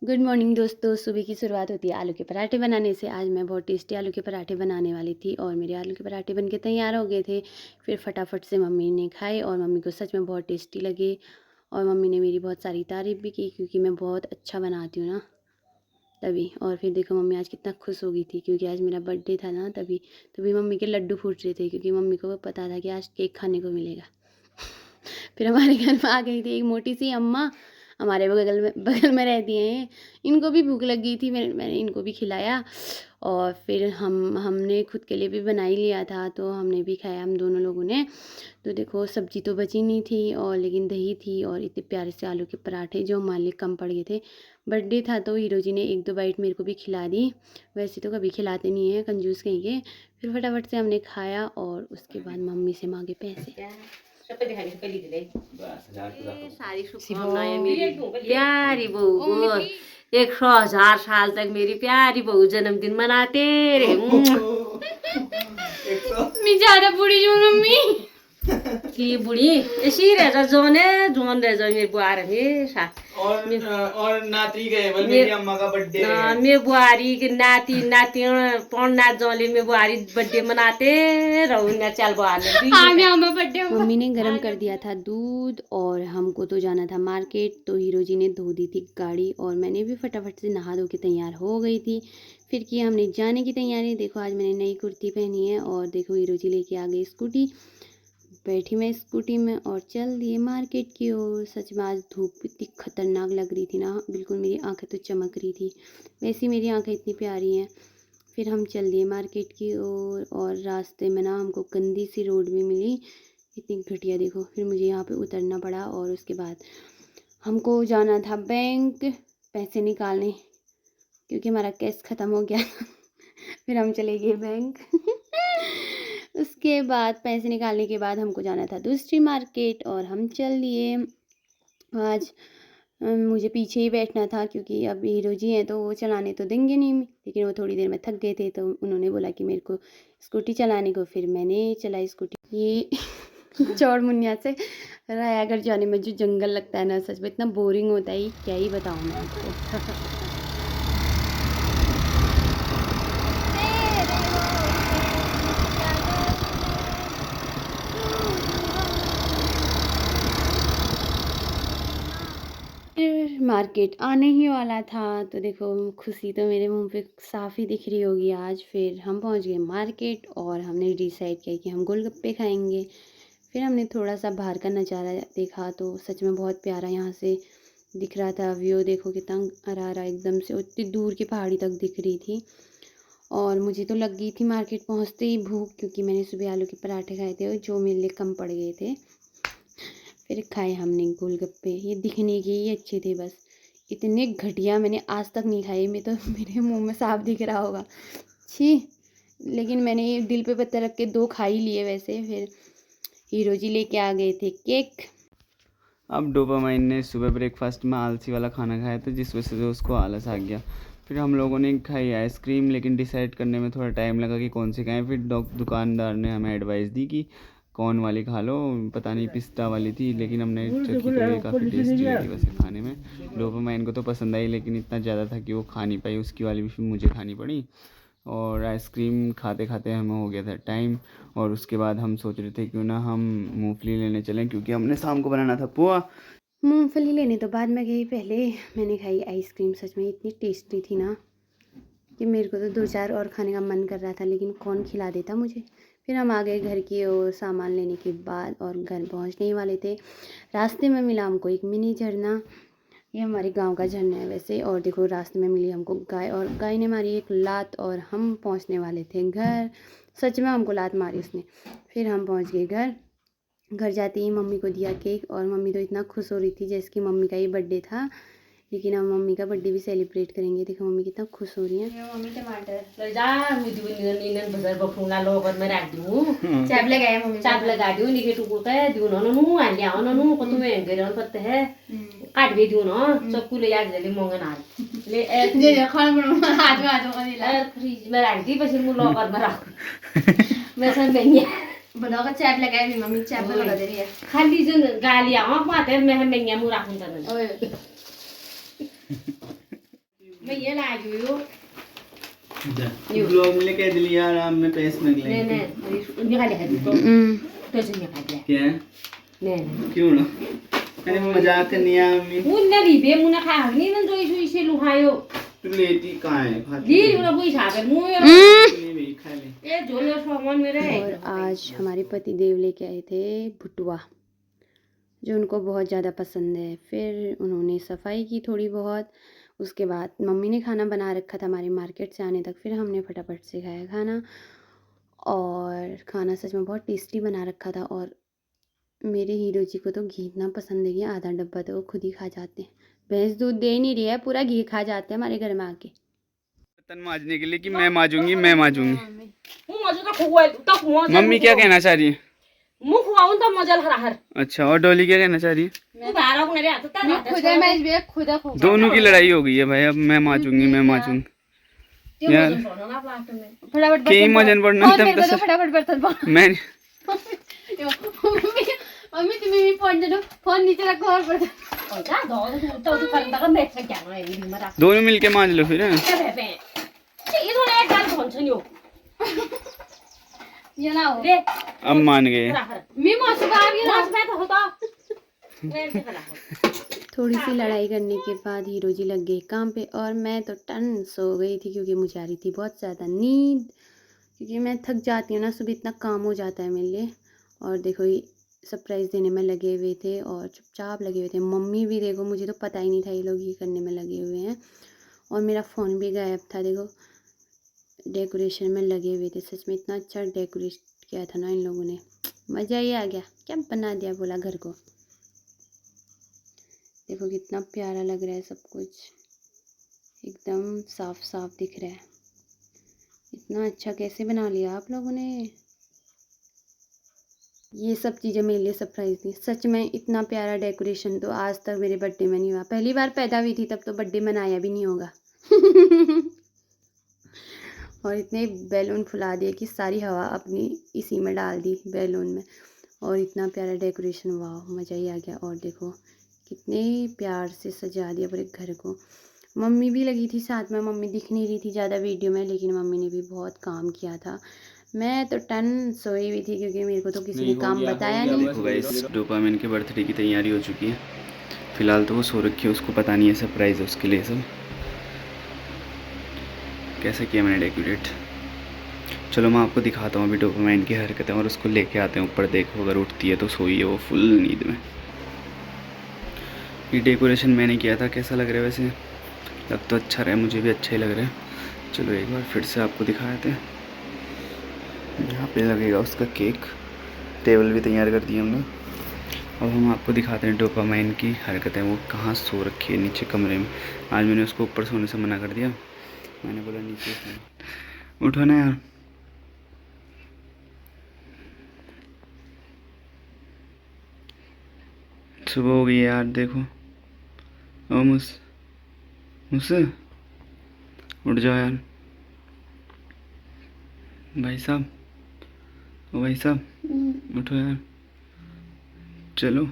Good morning दोस्तों। सुबह की शुरुआत होती है आलू के पराठे बनाने से। आज मैं बहुत टेस्टी आलू के पराठे बनाने वाली थी और मेरे आलू के पराठे बनके तैयार हो गए थे। फिर फटाफट से मम्मी ने खाए और मम्मी को सच में बहुत टेस्टी लगे और मम्मी ने मेरी बहुत सारी तारीफ़ भी की क्योंकि मैं बहुत अच्छा बनाती हूँ ना, तभी। और फिर देखो मम्मी आज कितना खुश हो गई थी क्योंकि आज मेरा बर्थडे था ना, तभी तभी मम्मी के लड्डू फूट रहे थे क्योंकि मम्मी को पता था कि आज केक खाने को मिलेगा। फिर हमारे घर में आ गई थी एक मोटी सी अम्मा, हमारे बगल में रहती हैं। इनको भी भूख लग गई थी, मैंने इनको भी खिलाया और फिर हमने खुद के लिए भी बना ही लिया था तो हमने भी खाया, हम दोनों लोगों ने। तो देखो सब्जी तो बची नहीं थी और लेकिन दही थी और इतने प्यारे से आलू के पराठे जो हमारे लिए कम पड़ गए थे। बर्थडे था तो हीरो जी ने एक दो बाइट मेरे को भी खिला दी, वैसे तो कभी खिलाते नहीं हैं कंजूस कहीं के। फिर फटाफट से हमने खाया और उसके बाद मम्मी से मांगे पैसे। सारी शुभकामनाएं मेरी प्यारी बहू को। 100,000 साल तक मेरी प्यारी बहू जन्मदिन मनाते रहे। मैं ज़्यादा बूढ़ी हूँ मम्मी। कि बुढ़ी ऐसी रह जा, जोन रह जा मेरी बुआर हमेशा। और नाती गए बल मेरी अम्मा का बर्थडे है। मेरी बुआरी के नाती नाती पौना जोले में बुआरी बर्थडे मनाते रहू न चल बुआर मम्मी ने गरम कर दिया था दूध और हमको तो जाना था मार्केट, तो हीरो जी ने धो दी थी गाड़ी और मैंने भी फटाफट से नहा धो के तैयार हो गई थी। फिर किया हमने जाने की तैयारी। देखो आज मैंने नई कुर्ती पहनी है और देखो हीरो जी लेके आ गई स्कूटी। बैठी मैं स्कूटी में और चल दिए मार्केट की ओर। सच में आज धूप इतनी खतरनाक लग रही थी ना, बिल्कुल मेरी आंखें तो चमक रही थी, वैसी मेरी आंखें इतनी प्यारी हैं। फिर हम चल दिए मार्केट की ओर और रास्ते में ना हमको गंदी सी रोड भी मिली, इतनी घटिया। देखो फिर मुझे यहाँ पे उतरना पड़ा और उसके बाद हमको जाना था बैंक पैसे निकालने क्योंकि हमारा कैश ख़त्म हो गया। फिर हम चले गए बैंक। उसके बाद पैसे निकालने के बाद हमको जाना था दूसरी मार्केट और हम चल दिए। आज मुझे पीछे ही बैठना था क्योंकि अब हीरो जी हैं तो वो चलाने तो देंगे नहीं, लेकिन वो थोड़ी देर में थक गए थे तो उन्होंने बोला कि मेरे को स्कूटी चलाने को, फिर मैंने चलाई स्कूटी। ये चौड़ मुनिया से रायागढ़ जाने में जो जंगल लगता है ना, सच में इतना बोरिंग होता है, क्या ही बताऊँ मैं आपको। फिर मार्केट आने ही वाला था तो देखो खुशी तो मेरे मुंह पे साफ ही दिख रही होगी आज। फिर हम पहुंच गए मार्केट और हमने डिसाइड किया कि हम गोलगप्पे खाएंगे। फिर हमने थोड़ा सा बाहर का नज़ारा देखा तो सच में बहुत प्यारा यहाँ से दिख रहा था व्यू। देखो कितना हरा हरा एकदम से, उतनी दूर की पहाड़ी तक दिख रही थी। और मुझे तो लग गई थी मार्केट पहुँचते ही भूख क्योंकि मैंने सुबह आलू के पराठे खाए थे और जो मेरे लिए कम पड़ गए थे। फिर खाए हमने गोलगप्पे, ये दिखने के ही अच्छे थे बस, इतने घटिया मैंने आज तक नहीं खाए। मैं तो मेरे मुंह में साफ दिख रहा होगा, छी। लेकिन मैंने ये दिल पे पत्थर रख के 2 खा ही लिए वैसे। फिर हीरो जी लेके आ गए थे केक। अब डोपामाइन ने सुबह ब्रेकफास्ट में आलसी वाला खाना खाया था जिस वजह से उसको आलस आ गया। फिर हम लोगों ने खाई आइसक्रीम, लेकिन डिसाइड करने में थोड़ा टाइम लगा कि कौन सी खाएं। फिर दुकानदार ने हमें एडवाइस दी कि कौन वाली खा लो, पता नहीं पिस्ता वाली थी, लेकिन हमने चखी तो ये काफ़ी टेस्टी लगी वैसे खाने में। डोपामाइन को तो पसंद आई लेकिन इतना ज़्यादा था कि वो खा नहीं पाई, उसकी वाली भी फिर मुझे खानी पड़ी। और आइसक्रीम खाते खाते हमें हो गया था टाइम और उसके बाद हम सोच रहे थे क्यों ना हम मूंगफली लेने चलें क्योंकि हमने शाम को बनाना था पोहा। मूंगफली लेने तो बाद में गई, पहले मैंने खाई आइसक्रीम। सच में इतनी टेस्टी थी ना कि मेरे को तो 2-4 और खाने का मन कर रहा था, लेकिन कौन खिला देता मुझे। फिर हम आ गए घर की ओर सामान लेने के बाद और घर पहुंचने ही वाले थे। रास्ते में मिला हमको एक मिनी झरना, ये हमारे गांव का झरना है वैसे। और देखो रास्ते में मिली हमको गाय और गाय ने मारी एक लात और हम पहुंचने वाले थे घर। सच में हमको लात मारी उसने। फिर हम पहुंच गए घर। घर जाते ही मम्मी को दिया केक और मम्मी तो इतना खुश हो रही थी जैसे कि मम्मी का ही बर्थडे था, लेकिन हम मम्मी का बर्थडे भी सेलिब्रेट करेंगे। देखो मम्मी कितना खुश हो रही है। मम्मी टमाटर रख दूँ चाप लगाया मम्मी, चाप लगा दूँ निके टुकुर का दूँ न नु हाल आओ न नु कतु में गरम पत्ते है काट भी दूँ न सब कुले याद ले मंगन हाल ले जे खान बना हाथ में हाथ में दिला फ्रिज में रख दी પછી હું લોકર में रख मैं सब बेंगे बना का चाप लगाया भी मम्मी, चाप लगा दे रही है खाली जन गाली आवा पाते मैं बेंगे मु राखूं तन ओए मैं ये लाग्यो यो ब्लॉग में लेके दिली यार आप में पेस में ने ने निकाले है तो तो निकाले क्या ने क्यों ना अरे मजाक करनी है अम्मी मुन्ना लिबे मुन्ना खा नि नन जोई जोई से लुहायो तू लेती कहाँ है खाती ली मुन्ना कोई सागर मुयो ले खा ले ए झोले सामान मेरे और आज हमारे पति देव लेके आए थे भुटवा, जो उनको बहुत ज़्यादा पसंद है। फिर उन्होंने सफाई की थोड़ी बहुत, उसके बाद मम्मी ने खाना बना रखा था हमारे मार्केट से आने तक। फिर हमने फटाफट से खाया खाना, और खाना सच में बहुत टेस्टी बना रखा था। और मेरे हीरो जी को तो घी इतना पसंद है कि आधा डब्बा तो वो खुद ही खा जाते हैं। भैंस दूध दे ही नहीं रही है, पूरा घी खा जाते हैं हमारे घर में आके। बर्तन मांजने के लिए कि मैं मांजूंगी मैं मांजूंगी। मम्मी मम्मी क्या कहना चाह रही है? मुंह खुआऊं तो मजल हराहर अच्छा, और डॉली क्या कहना चाह रही है? तू बारा को मेरे हाथ ता दोनों की लड़ाई हो गई है भाई। अब मैं मांजूंगी मैं मांजूंगी यार। फटाफट कहीं मजन पड़ना तब तो फटाफट बर्तन मैं मम्मी तुम्हें भी फोन दे दो, फोन नीचे रखो और बर्तन। और जा दो तो करता का मैच क्या है ये मरा दोनों मिलके मांज लो फिर। ये तो एक गाल भन्छ नि हो ये ना हो रे अब मान गए। मी मौसम आ गई ना। बस मैं तो होता मैं से खड़ा थोड़ी सी लड़ाई करने के बाद हीरो जी लग गए काम पे, और मैं तो टन सो गई थी क्योंकि मुझे आ रही थी बहुत ज़्यादा नींद, क्योंकि मैं थक जाती हूँ ना, सुबह इतना काम हो जाता है मेरे लिए। और देखो ये सरप्राइज़ देने में लगे हुए थे और चुपचाप लगे हुए थे। मम्मी भी देखो, मुझे तो पता ही नहीं था ये लोग ये करने में लगे हुए हैं। और मेरा फ़ोन भी गायब था। देखो डेकोरेशन में लगे हुए थे, सच में इतना अच्छा डेकोरेट किया था ना इन लोगों ने, मज़ा ही आ गया। क्या बना दिया बोला घर को। देखो कितना प्यारा लग रहा है सब कुछ, एकदम साफ साफ दिख रहा है। इतना अच्छा कैसे बना लिया आप लोगों ने। ये सब चीज़ें मेरे लिए सरप्राइज़ थी सच में। इतना प्यारा डेकोरेशन तो आज तक मेरे बर्थडे में नहीं हुआ। पहली बार पैदा हुई थी तब तो बर्थडे मनाया भी नहीं होगा। और इतने बैलून फुला दिए कि सारी हवा अपनी इसी में डाल दी बैलून में। और इतना प्यारा डेकोरेशन, वाह मज़ा ही आ गया। और देखो कितने प्यार से सजा दिया पूरे घर को। मम्मी भी लगी थी साथ में, मम्मी दिख नहीं रही थी ज़्यादा वीडियो में, लेकिन मम्मी ने भी बहुत काम किया था। मैं तो टन सोई हुई थी क्योंकि मेरे को तो किसी ने काम बताया नहीं। गाइस डोपामिन के बर्थडे की तैयारी हो चुकी है। फिलहाल तो वो सो रखी है, उसको पता नहीं है सरप्राइज़ है उसके लिए सब। कैसे किया मैंने डेकोरेट, चलो मैं आपको दिखाता हूँ अभी डोपामाइन की हरकतें, और उसको लेके आते हैं ऊपर। देखो अगर उठती है तो सोई है वो फुल नींद में। ये डेकोरेशन मैंने किया था, कैसा लग रहा है वैसे? लग तो अच्छा रहा है, मुझे भी अच्छा ही लग रहा है। चलो एक बार फिर से आपको दिखा देते हैं। यहाँ पे लगेगा उसका केक, टेबल भी तैयार कर दिए हमने। अब हम आपको दिखाते हैं डोपामाइन की हरकतें। वो कहाँ सो रखी है, नीचे कमरे में। आज मैंने उसको ऊपर सोने से मना कर दिया, मैंने बोला नीचे सोना। उठो ना यार। सुबह हो गई है यार, देखो। ओ मुझसे उठ जाओ यार भाई साहब। ओ भाई साहब उठो यार, चलो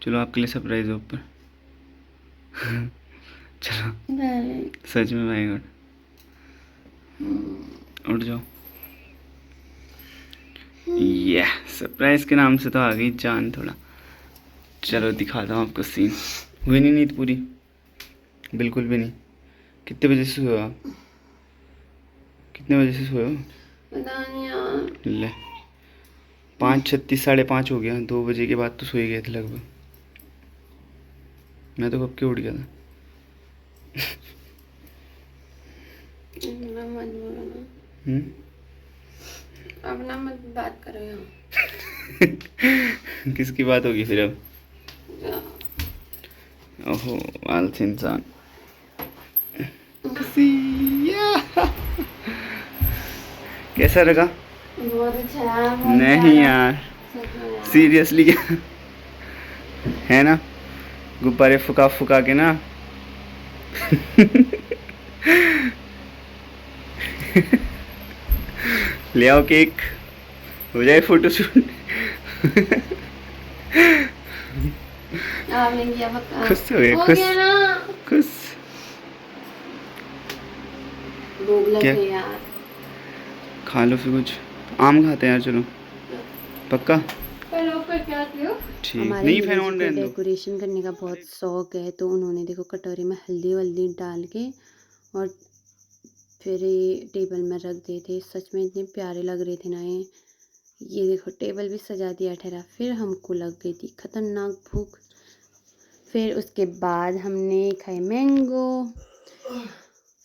चलो आपके लिए सरप्राइज है ऊपर। चलो सच में माय गॉड, उठ जाओ। ये सरप्राइज के नाम से तो आ गई जान थोड़ा। चलो दिखाता हूँ आपको सीन। हुई नहीं नींद पूरी? बिल्कुल भी नहीं। कितने बजे से सोए आप? कितने बजे से सोए हो? पता नहीं यार। ले 5:36 5:30 हो गया। 2 बजे के बाद तो सोए गए थे लगभग। मैं तो कब के उठ गया था। अपना मत बात करो यहाँ। किसकी बात होगी फिर अब? ओहो आलसी इंसान। कैसा लगा? बहुत अच्छा है। नहीं यार सीरियसली क्या है ना, गुब्बारे फुका फुका के ना। ले आओ केक, हो जाए फोटोशूट। आपने किया पक्का? खुश हो गए? हो खुश गया ना। लग क्या? गए यार। खा लो फिर कुछ, आम खाते हैं यार, चलो पक्का। ठीक, हमारे नहीं हीरो फैन जी ऑन को रहने दो। डेकोरेशन करने का बहुत शौक है, तो उन्होंने देखो कटोरी में हल्दी वल्दी डाल के और फिर ये टेबल में रख दिए थे। सच में इतने प्यारे लग रहे थे ना ये देखो टेबल भी सजा दिया ठहरा। फिर हमको लग गई थी खतरनाक भूख। फिर उसके बाद हमने खाए मैंगो।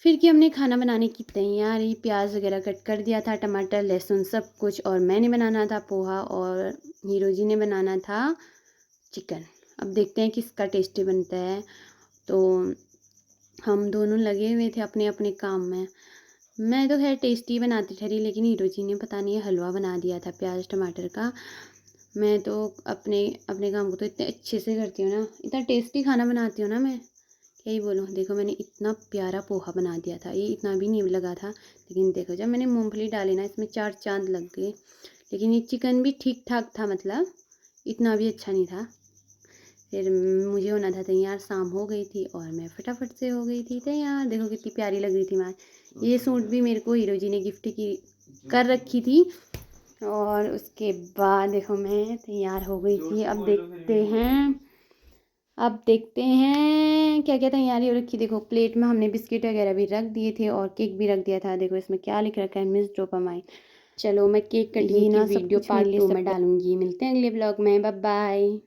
फिर कि हमने खाना बनाने की तैयारी, प्याज वगैरह कट कर दिया था, टमाटर लहसुन सब कुछ। और मैंने बनाना था पोहा और हीरो जी ने बनाना था चिकन। अब देखते हैं किसका टेस्टी बनता है। तो हम दोनों लगे हुए थे अपने अपने काम में। मैं तो खैर टेस्टी बनाती ठहरी, लेकिन हीरो जी ने पता नहीं हलवा बना दिया था प्याज टमाटर का। मैं तो अपने अपने काम को तो इतने अच्छे से करती हूँ ना, इतना टेस्टी खाना बनाती हूँ ना मैं, क्या ही बोलूँ। देखो मैंने इतना प्यारा पोहा बना दिया था, ये इतना भी नहीं लगा था, लेकिन देखो जब मैंने मूंगफली डाली ना इसमें 4 चांद लग गए। लेकिन ये चिकन भी ठीक ठाक था, मतलब इतना भी अच्छा नहीं था। फिर मुझे होना था तैयार, शाम हो गई थी और मैं फटाफट से हो गई थी तैयार। देखो कितनी प्यारी लग रही थी मैं। ये सूट भी मेरे को हीरो जी ने गिफ्ट की कर रखी थी। और उसके बाद देखो मैं तैयार हो गई थी। अब देखते हैं क्या क्या तैयारी हो रखी। देखो प्लेट में हमने बिस्किट वगैरह भी रख दिए थे और केक भी रख दिया था। देखो इसमें क्या लिख रखा है, मिस डोपामाइन। चलो मैं केक कटिंग की वीडियो पार्ट 2 में डालूंगी। मिलते हैं अगले ब्लॉग में, बाय बाय।